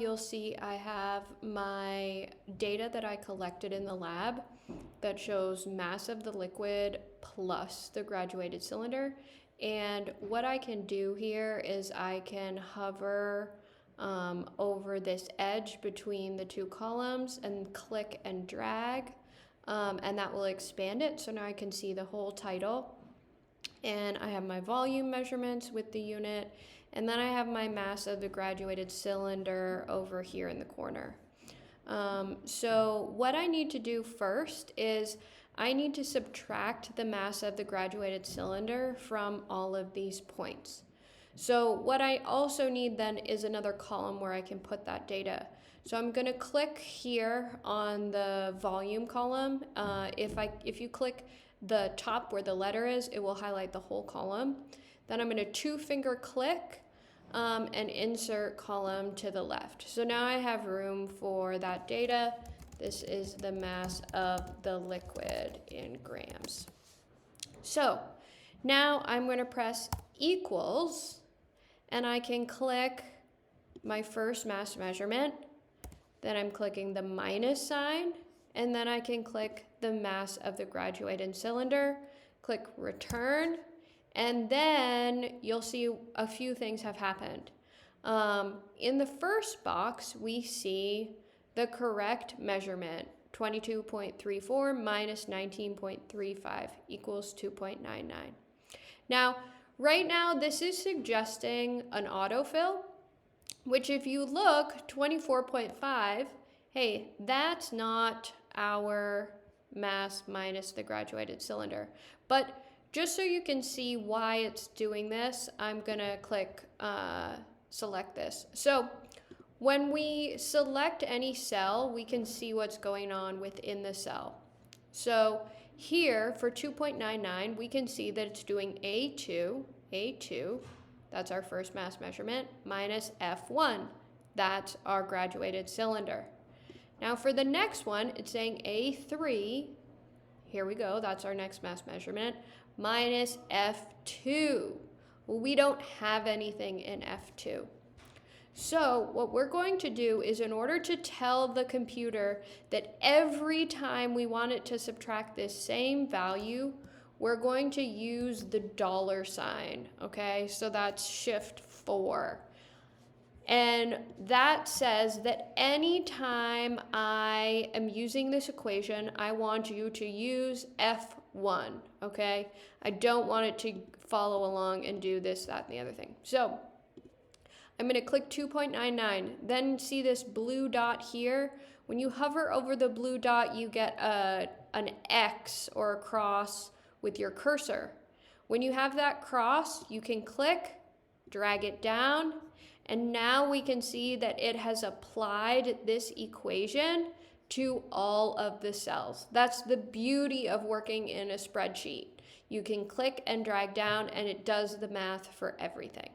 You'll see I have my data that I collected in the lab that shows mass of the liquid plus the graduated cylinder. And what I can do here is I can hover over this edge between the two columns and click and drag, and that will expand it. So now I can see the whole title. And I have my volume measurements with the unit, and then I have my mass of the graduated cylinder over here in the corner. So what I need to do first is I need to subtract the mass of the graduated cylinder from all of these points. So what I also need then is another column where I can put that data. So I'm going to click here on the volume column. If you click the top where the letter is, it will highlight the whole column. Then I'm going to two-finger click and insert column to the left. So now I have room for that data. This is the mass of the liquid in grams. So now I'm going to press equals, and I can click my first mass measurement. Then I'm clicking the minus sign, and then I can click the mass of the graduated cylinder, click return, and then you'll see a few things have happened. In the first box, we see the correct measurement, 22.34 minus 19.35 equals 2.99. Now, right now, this is suggesting an autofill, which if you look, 24.5, hey, that's not our mass minus the graduated cylinder. But just so you can see why it's doing this, I'm gonna click select this. So when we select any cell, we can see what's going on within the cell. So here for 2.99, we can see that it's doing A2, that's our first mass measurement, minus F1, that's our graduated cylinder. Now for the next one, it's saying A3, here we go, that's our next mass measurement, minus F2. Well, we don't have anything in F2. So what we're going to do is, in order to tell the computer that every time we want it to subtract this same value, we're going to use the $sign, okay? So that's shift 4. And that says that anytime I am using this equation, I want you to use F1, okay? I don't want it to follow along and do this, that, and the other thing. So I'm going to click 2.99, then see this blue dot here. When you hover over the blue dot, you get an X or a cross with your cursor. When you have that cross, you can click, drag it down, and now we can see that it has applied this equation to all of the cells. That's the beauty of working in a spreadsheet. You can click and drag down, and it does the math for everything.